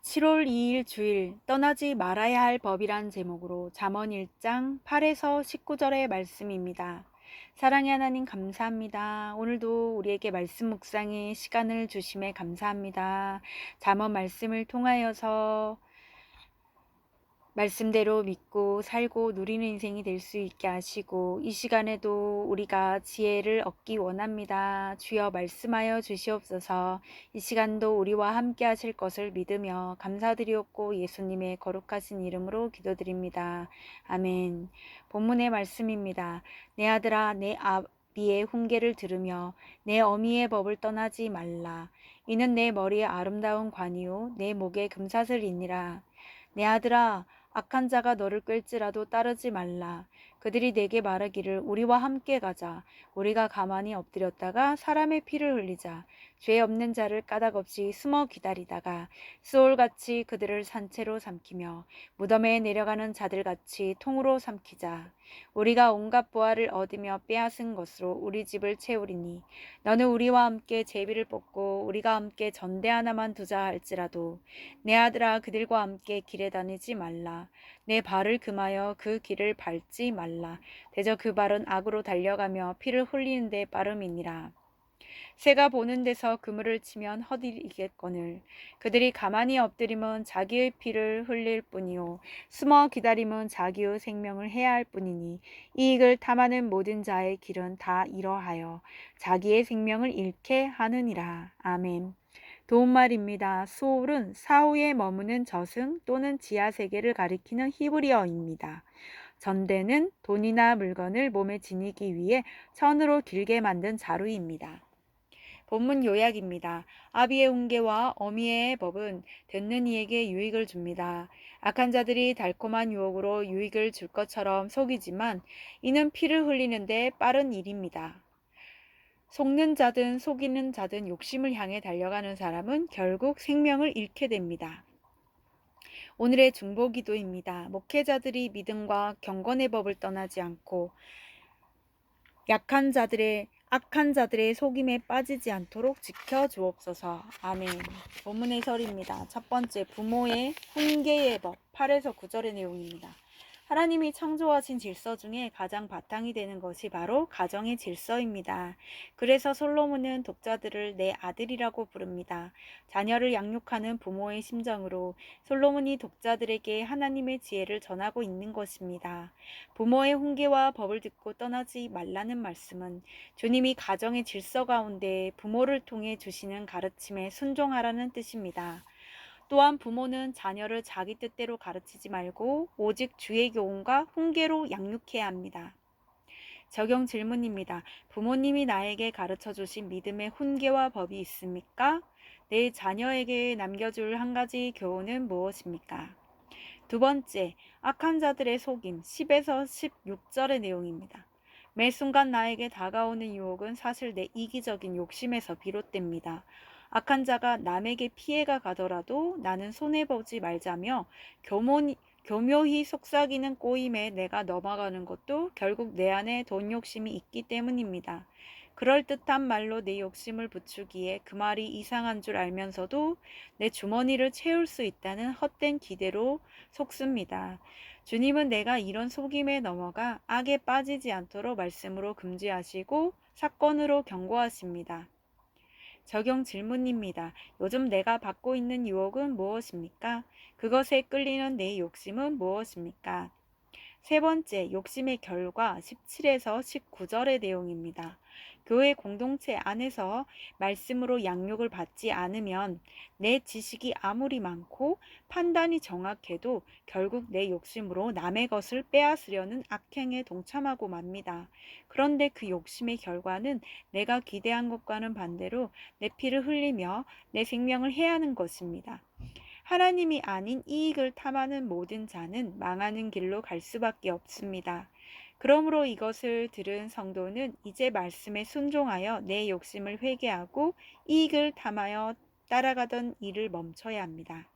7월 2일 주일 떠나지 말아야 할 법이란 제목으로 잠언 1장 8에서 19절의 말씀입니다. 사랑의 하나님 감사합니다. 오늘도 우리에게 말씀 묵상의 시간을 주심에 감사합니다. 잠언 말씀을 통하여서 말씀대로 믿고 살고 누리는 인생이 될 수 있게 하시고 이 시간에도 우리가 지혜를 얻기 원합니다. 주여 말씀하여 주시옵소서. 이 시간도 우리와 함께 하실 것을 믿으며 감사드리옵고 예수님의 거룩하신 이름으로 기도드립니다. 아멘. 본문의 말씀입니다. 내 아들아 내 아비의 훈계를 들으며 내 어미의 법을 떠나지 말라. 이는 내 머리에 아름다운 관이요 내 목에 금사슬이니라. 내 아들아 악한 자가 너를 끌지라도 따르지 말라. 그들이 내게 말하기를 우리와 함께 가자. 우리가 가만히 엎드렸다가 사람의 피를 흘리자. 죄 없는 자를 까닭없이 숨어 기다리다가 수올같이 그들을 산채로 삼키며 무덤에 내려가는 자들같이 통으로 삼키자. 우리가 온갖 보화를 얻으며 빼앗은 것으로 우리 집을 채우리니 너는 우리와 함께 제비를 뽑고 우리가 함께 전대 하나만 두자 할지라도 내 아들아 그들과 함께 길에 다니지 말라. 내 발을 금하여 그 길을 밟지 말라. 대저 그 발은 악으로 달려가며 피를 흘리는 데 빠름이니라. 새가 보는 데서 그물을 치면 헛이겠거늘 그들이 가만히 엎드리면 자기의 피를 흘릴 뿐이요 숨어 기다림은 자기의 생명을 해야 할 뿐이니 이익을 탐하는 모든 자의 길은 다 이러하여 자기의 생명을 잃게 하느니라. 아멘. 도움말입니다. 수올은 사후에 머무는 저승 또는 지하세계를 가리키는 히브리어입니다. 전대는 돈이나 물건을 몸에 지니기 위해 천으로 길게 만든 자루입니다. 본문 요약입니다. 아비의 훈계와 어미의 법은 듣는 이에게 유익을 줍니다. 악한 자들이 달콤한 유혹으로 유익을 줄 것처럼 속이지만 이는 피를 흘리는데 빠른 일입니다. 속는 자든 속이는 자든 욕심을 향해 달려가는 사람은 결국 생명을 잃게 됩니다. 오늘의 중보기도입니다. 목회자들이 믿음과 경건의 법을 떠나지 않고 악한 자들의 속임에 빠지지 않도록 지켜주옵소서. 아멘. 본문 해설입니다. 첫 번째, 부모의 훈계의 법 8에서 9절의 내용입니다. 하나님이 창조하신 질서 중에 가장 바탕이 되는 것이 바로 가정의 질서입니다. 그래서 솔로몬은 독자들을 내 아들이라고 부릅니다. 자녀를 양육하는 부모의 심정으로 솔로몬이 독자들에게 하나님의 지혜를 전하고 있는 것입니다. 부모의 훈계와 법을 듣고 떠나지 말라는 말씀은 주님이 가정의 질서 가운데 부모를 통해 주시는 가르침에 순종하라는 뜻입니다. 또한 부모는 자녀를 자기 뜻대로 가르치지 말고 오직 주의 교훈과 훈계로 양육해야 합니다. 적용 질문입니다. 부모님이 나에게 가르쳐 주신 믿음의 훈계와 법이 있습니까? 내 자녀에게 남겨줄 한 가지 교훈은 무엇입니까? 두 번째, 악한 자들의 속임 10에서 16절의 내용입니다. 매 순간 나에게 다가오는 유혹은 사실 내 이기적인 욕심에서 비롯됩니다. 악한 자가 남에게 피해가 가더라도 나는 손해보지 말자며 교묘히 속삭이는 꼬임에 내가 넘어가는 것도 결국 내 안에 돈 욕심이 있기 때문입니다. 그럴듯한 말로 내 욕심을 부추기에 그 말이 이상한 줄 알면서도 내 주머니를 채울 수 있다는 헛된 기대로 속습니다. 주님은 내가 이런 속임에 넘어가 악에 빠지지 않도록 말씀으로 금지하시고 사건으로 경고하십니다. 적용 질문입니다. 요즘 내가 받고 있는 유혹은 무엇입니까? 그것에 끌리는 내 욕심은 무엇입니까? 세 번째, 욕심의 결과 17에서 19절의 내용입니다. 교회 공동체 안에서 말씀으로 양육을 받지 않으면 내 지식이 아무리 많고 판단이 정확해도 결국 내 욕심으로 남의 것을 빼앗으려는 악행에 동참하고 맙니다. 그런데 그 욕심의 결과는 내가 기대한 것과는 반대로 내 피를 흘리며 내 생명을 해하는 것입니다. 하나님이 아닌 이익을 탐하는 모든 자는 망하는 길로 갈 수밖에 없습니다. 그러므로 이것을 들은 성도는 이제 말씀에 순종하여 내 욕심을 회개하고 이익을 탐하여 따라가던 일을 멈춰야 합니다.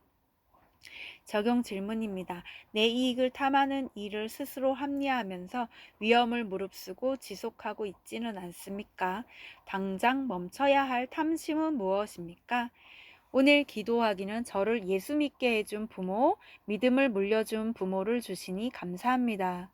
적용 질문입니다. 내 이익을 탐하는 일을 스스로 합리화하면서 위험을 무릅쓰고 지속하고 있지는 않습니까? 당장 멈춰야 할 탐심은 무엇입니까? 오늘 기도하기는 저를 예수 믿게 해준 부모, 믿음을 물려준 부모를 주시니 감사합니다.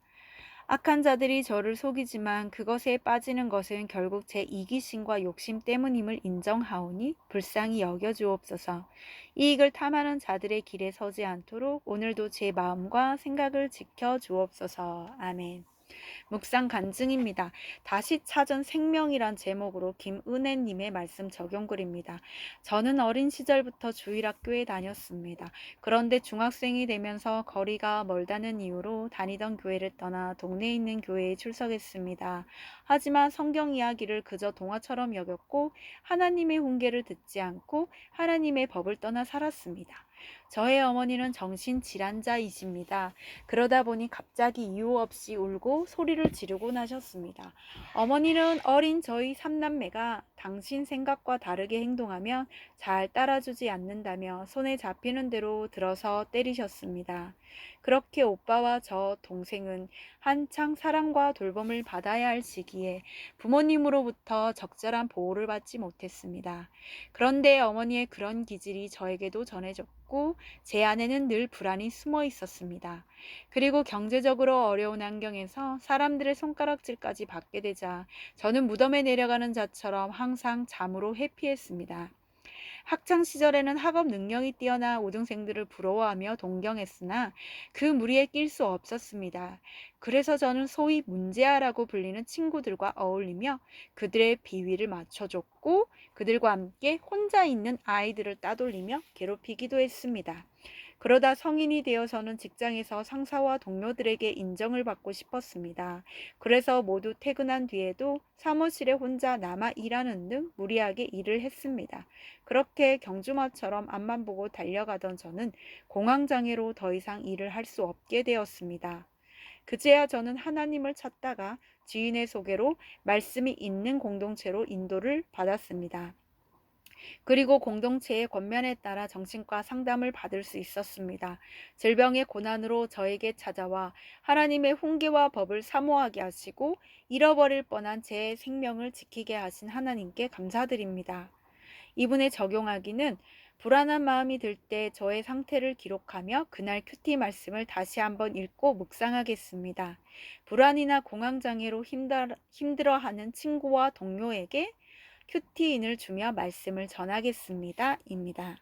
악한 자들이 저를 속이지만 그것에 빠지는 것은 결국 제 이기심과 욕심 때문임을 인정하오니 불쌍히 여겨주옵소서. 이익을 탐하는 자들의 길에 서지 않도록 오늘도 제 마음과 생각을 지켜주옵소서. 아멘. 묵상 간증입니다. 다시 찾은 생명이란 제목으로 김은혜님의 말씀 적용글입니다. 저는 어린 시절부터 주일학교에 다녔습니다. 그런데 중학생이 되면서 거리가 멀다는 이유로 다니던 교회를 떠나 동네에 있는 교회에 출석했습니다. 하지만 성경 이야기를 그저 동화처럼 여겼고 하나님의 훈계를 듣지 않고 하나님의 법을 떠나 살았습니다. 저의 어머니는 정신질환자이십니다. 그러다 보니 갑자기 이유 없이 울고 소리를 지르고 나셨습니다. 어머니는 어린 저희 삼남매가 당신 생각과 다르게 행동하면 잘 따라주지 않는다며 손에 잡히는 대로 들어서 때리셨습니다. 그렇게 오빠와 저 동생은 한창 사랑과 돌봄을 받아야 할 시기에 부모님으로부터 적절한 보호를 받지 못했습니다. 그런데 어머니의 그런 기질이 저에게도 전해졌고 제 안에는 늘 불안이 숨어 있었습니다. 그리고 경제적으로 어려운 환경에서 사람들의 손가락질까지 받게 되자 저는 무덤에 내려가는 자처럼 항상 잠으로 회피했습니다. 학창 시절에는 학업 능력이 뛰어난 우등생들을 부러워하며 동경했으나 그 무리에 낄 수 없었습니다. 그래서 저는 소위 문제아라고 불리는 친구들과 어울리며 그들의 비위를 맞춰줬고 그들과 함께 혼자 있는 아이들을 따돌리며 괴롭히기도 했습니다. 그러다 성인이 되어서는 직장에서 상사와 동료들에게 인정을 받고 싶었습니다. 그래서 모두 퇴근한 뒤에도 사무실에 혼자 남아 일하는 등 무리하게 일을 했습니다. 그렇게 경주마처럼 앞만 보고 달려가던 저는 공황장애로 더 이상 일을 할 수 없게 되었습니다. 그제야 저는 하나님을 찾다가 지인의 소개로 말씀이 있는 공동체로 인도를 받았습니다. 그리고 공동체의 권면에 따라 정신과 상담을 받을 수 있었습니다. 질병의 고난으로 저에게 찾아와 하나님의 훈계와 법을 사모하게 하시고 잃어버릴 뻔한 제 생명을 지키게 하신 하나님께 감사드립니다. 이분에 적용하기는 불안한 마음이 들 때 저의 상태를 기록하며 그날 큐티 말씀을 다시 한번 읽고 묵상하겠습니다. 불안이나 공황장애로 힘들어하는 친구와 동료에게 큐티인을 주며 말씀을 전하겠습니다. 입니다.